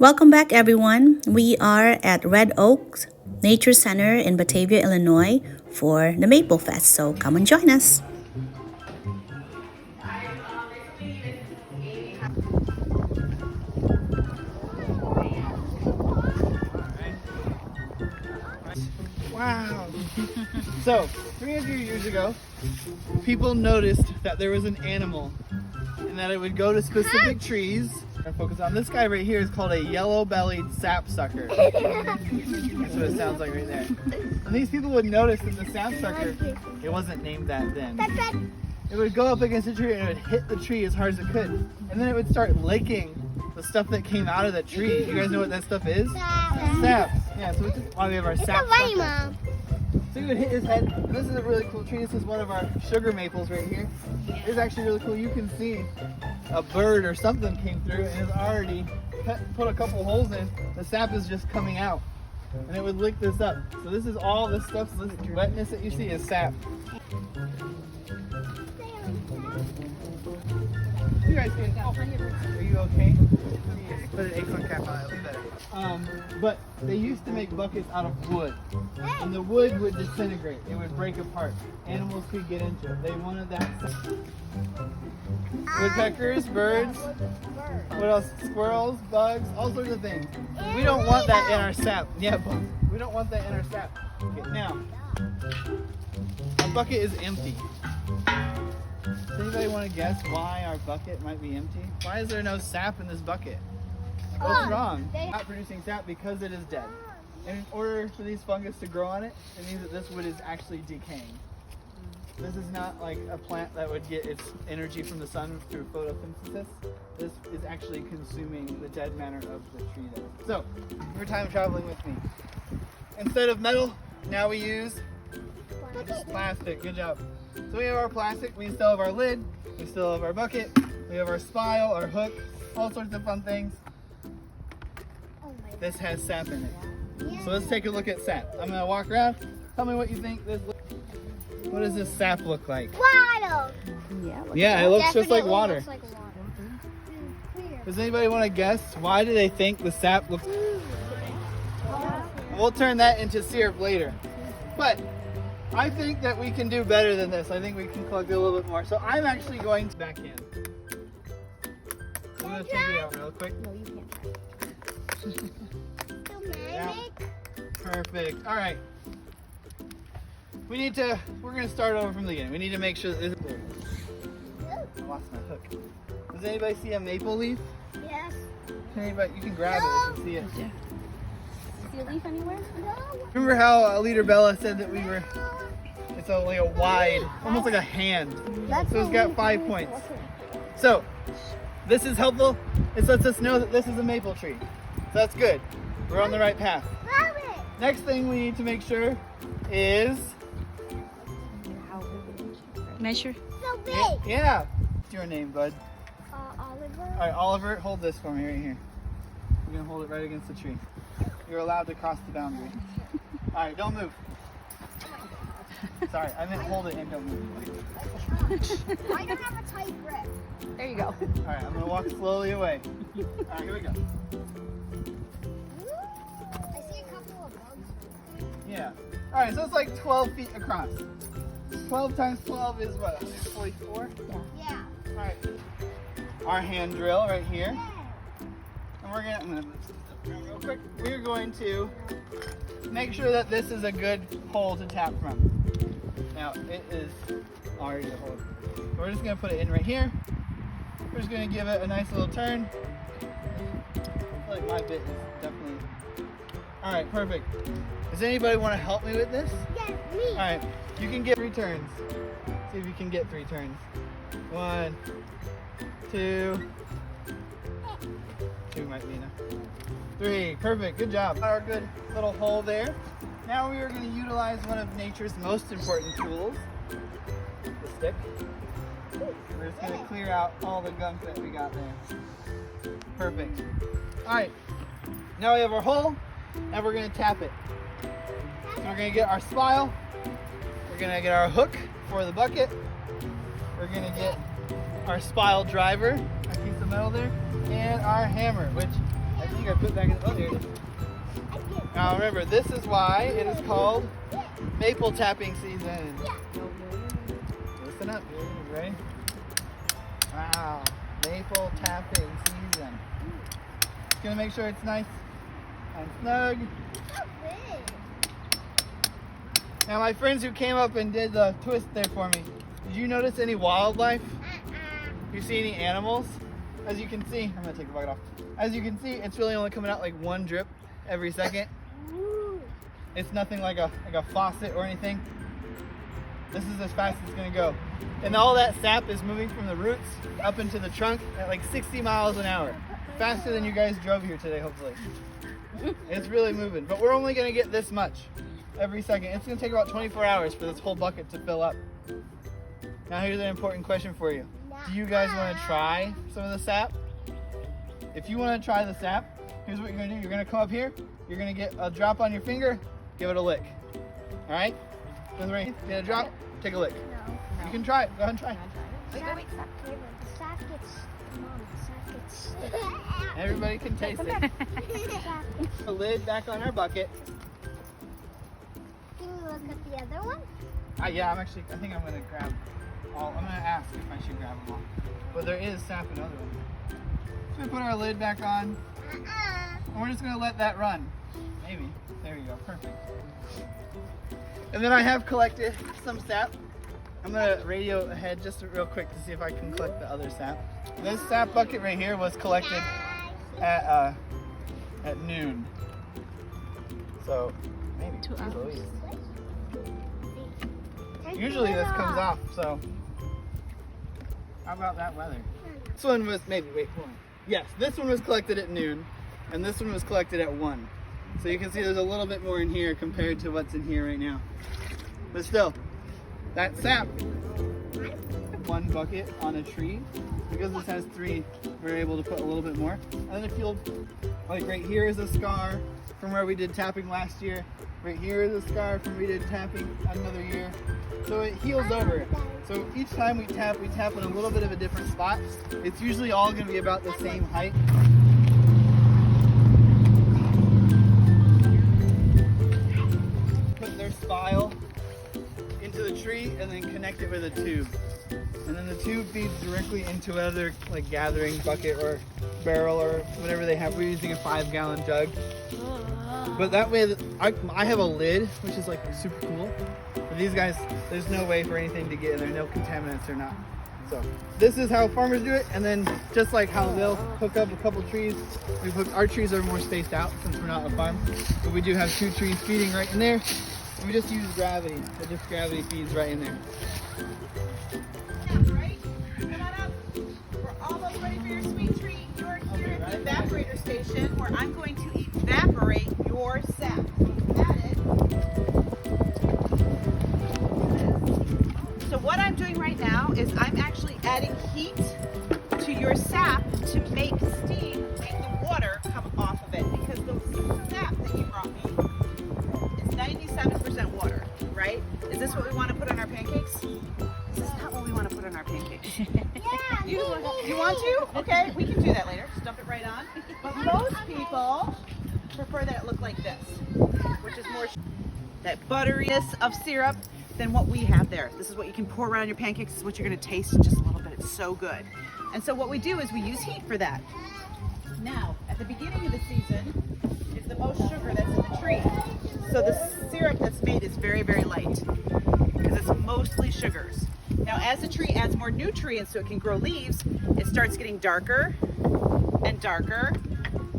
Welcome back, everyone. We are at Red Oaks Nature Center in Batavia, Illinois for the Maple Fest, so come and join us. Wow. So, 300 years ago, people noticed that there was an animal and that it would go to specific trees. And focus on this guy right here is called a yellow-bellied sapsucker. That's what it sounds like right there. And these people would notice that the sapsucker, it wasn't named that then. It would go up against a tree and it would hit the tree as hard as it could. And then it would start licking the stuff that came out of the tree. You guys know what that stuff is? Sap. Yeah, so this is why we have our sapsucker. So he would hit his head, and this is a really cool tree. This is one of our sugar maples right here. It's actually really cool. You can see a bird or something came through and has already put a couple holes in. The sap is just coming out, and it would lick this up. So this is all this stuff, this wetness that you see is sap. You guys can, are you okay? Put an acorn cap on it, it'll be better. But they used to make buckets out of wood, and the wood would disintegrate. It would break apart. Animals could get into it. They wanted that. Woodpeckers, birds, what else? Squirrels, bugs, all sorts of things. We don't want that in our sap. Yeah, bugs. We don't want that in our sap. Okay, now, our bucket is empty. Does anybody want to guess why our bucket might be empty? Why is there no sap in this bucket? What's wrong? It's not producing sap because it is dead. And in order for these fungus to grow on it, it means that this wood is actually decaying. This is not like a plant that would get its energy from the sun through photosynthesis. This is actually consuming the dead matter of the tree there. So, you're time traveling with me. Instead of metal, now we use plastic. Good job. So we have our plastic, we still have our lid, we still have our bucket, we have our spile, our hook, all sorts of fun things. This has sap in it. So let's take a look at sap. I'm gonna walk around. Tell me what you think this looks like. What does this sap look like? Water. Yeah, it looks just like water. Looks like water. Does anybody want to guess why do they think the sap looks? We'll turn that into syrup later. But I think that we can do better than this. I think we can collect a little bit more. So I'm actually going to back in. I'm gonna take it out real quick. No, you can't try. Yeah. Perfect. All right. We're going to start over from the beginning. We need to make sure that this is there. I lost my hook. Does anybody see a maple leaf? Yes. Anybody, you can grab it if you see it. Do you see a leaf anywhere? No. Remember how Leader Bella said that it's like a wide, almost like a hand. So it's got 5 points. So this is helpful. It lets us know that this is a maple tree. So that's good. We're on the right path. Next thing we need to make sure is Measure. So big. Yeah. What's your name, bud? Oliver. All right, Oliver, hold this for me right here. You're gonna hold it right against the tree. You're allowed to cross the boundary. All right, don't move. Sorry, I meant hold it and don't move. I don't have a tight grip. There you go. All right, I'm gonna walk slowly away. All right, here we go. I see a couple of bugs. Yeah. All right, so it's like 12 feet across. 12 times 12 is what, 144? Yeah. All right. Our hand drill right here. And I'm gonna move this around real quick. We're going to make sure that this is a good hole to tap from. Now, it is already a hole. So we're just gonna put it in right here. We're just gonna give it a nice little turn. I feel like my bit is definitely... All right, perfect. Does anybody want to help me with this? Yes, me. All right, you can get 3 turns. See if you can get 3 turns. 1, 2. 2 might be enough. 3, perfect, good job. Our good little hole there. Now we are going to utilize one of nature's most important tools, the stick. We're just going to clear out all the gunk that we got there. Perfect. All right, now we have our hole, and we're going to tap it. So we're going to get our spile, we're going to get our hook for the bucket, we're going to get our spile driver, our piece of metal there, and our hammer, which at the You gotta put it back in. Oh, there it is. Now remember, this is why it is called maple tapping season. Listen up, you ready? Wow, maple tapping season. Just gonna make sure it's nice and snug. So big. Now my friends who came up and did the twist there for me, did you notice any wildlife? You see any animals? As you can see, I'm gonna take the bucket off. As you can see, it's really only coming out like one drip every second. It's nothing like a faucet or anything. This is as fast as it's gonna go. And all that sap is moving from the roots up into the trunk at like 60 miles an hour. Faster than you guys drove here today, hopefully. It's really moving, but we're only gonna get this much every second. It's gonna take about 24 hours for this whole bucket to fill up. Now here's an important question for you. Do you guys wanna try some of the sap? If you wanna try the sap, here's what you're gonna do. You're gonna come up here, you're gonna get a drop on your finger, give it a lick. All right? Get a drop, take a lick. No. You can try it, go ahead and try it. The sack gets, Mom, the sack gets. Everybody can taste it. Put the lid back on our bucket. Can you look at the other one? Yeah, I think I'm gonna grab I'm gonna ask if I should grab them all. But there is sap in other ones. So we put our lid back on, and we're just gonna let that run. Maybe. There you go, perfect. And then I have collected some sap. I'm gonna radio ahead just real quick to see if I can collect the other sap. This sap bucket right here was collected at noon. So maybe 2 hours. Usually this comes off, so how about that weather? This one was hold on. Yes, this one was collected at noon, and this one was collected at 1. So you can see there's a little bit more in here compared to what's in here right now. But still, that sap, 1 bucket on a tree. Because this has 3, we're able to put a little bit more. And then if you'll, like right here is a scar from where we did tapping last year. Right here is a scar from we did tapping another year. So it heals over. So each time we tap in a little bit of a different spot. It's usually all gonna be about the same height. Put their spile into the tree and then connect it with a tube. And then the tube feeds directly into another like gathering bucket or barrel or whatever they have. We're using a 5-gallon jug. But that way, I have a lid, which is like super cool. But these guys, there's no way for anything to get in there, no contaminants or not. So this is how farmers do it. And then just like how they'll hook up a couple trees, our trees are more spaced out since we're not a farm. But we do have 2 trees feeding right in there. And we just use gravity. So just gravity feeds right in there. Right? Come on up. We're almost ready for your sweet treat. You're here at the evaporator station where I'm going to evaporate your sap. Got it. So what I'm doing right now is I'm actually adding heat to your sap to make steam, make the water come off of it, because the sap that you brought me is 97% water, right? Is this what we want to put on our pancakes? This is not what we want to put on our pancakes. Yeah, You want to? Okay, we can do that later. Just dump it right on. But most people prefer that it look like this, which is more that butteriness of syrup than what we have there. This is what you can pour around your pancakes. This is what you're going to taste in just a little bit. It's so good. And so what we do is we use heat for that. Now, at the beginning of the season is the most sugar that's in the tree. So the syrup that's made is very, very light because it's mostly sugars. Now, as the tree adds more nutrients so it can grow leaves, it starts getting darker and darker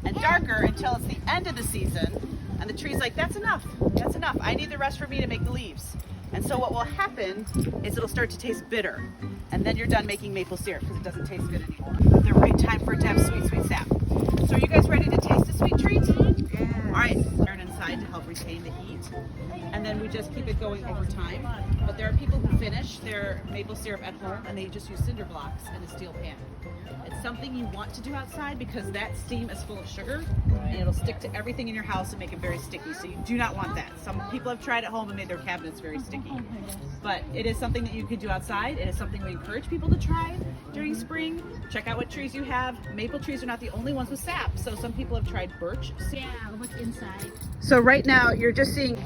and darker until it's the end of the season. And the tree's like, that's enough. That's enough. I need the rest for me to make the leaves. And so what will happen is it'll start to taste bitter. And then you're done making maple syrup because it doesn't taste good anymore. The right time for it to have sweet, sweet sap. So are you guys ready to taste the sweet treat? Yes. All right, turn inside to help retain the heat. And then we just keep it going over time. But there are people who finish their their maple syrup at home and they just use cinder blocks in a steel pan. It's something you want to do outside because that steam is full of sugar and it'll stick to everything in your house and make it very sticky. So you do not want that. Some people have tried at home and made their cabinets very sticky. But it is something that you can do outside. It is something we encourage people to try during spring. Check out what trees you have. Maple trees are not the only ones with sap. So some people have tried birch. Yeah, look inside. So right now you're just seeing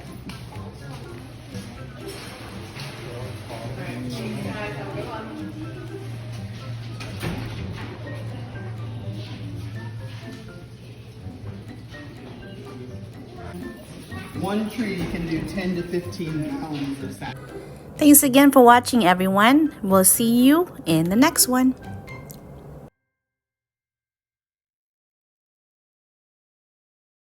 One tree can do 10 to 15 pounds of sap. Thanks again for watching, everyone. We'll see you in the next one.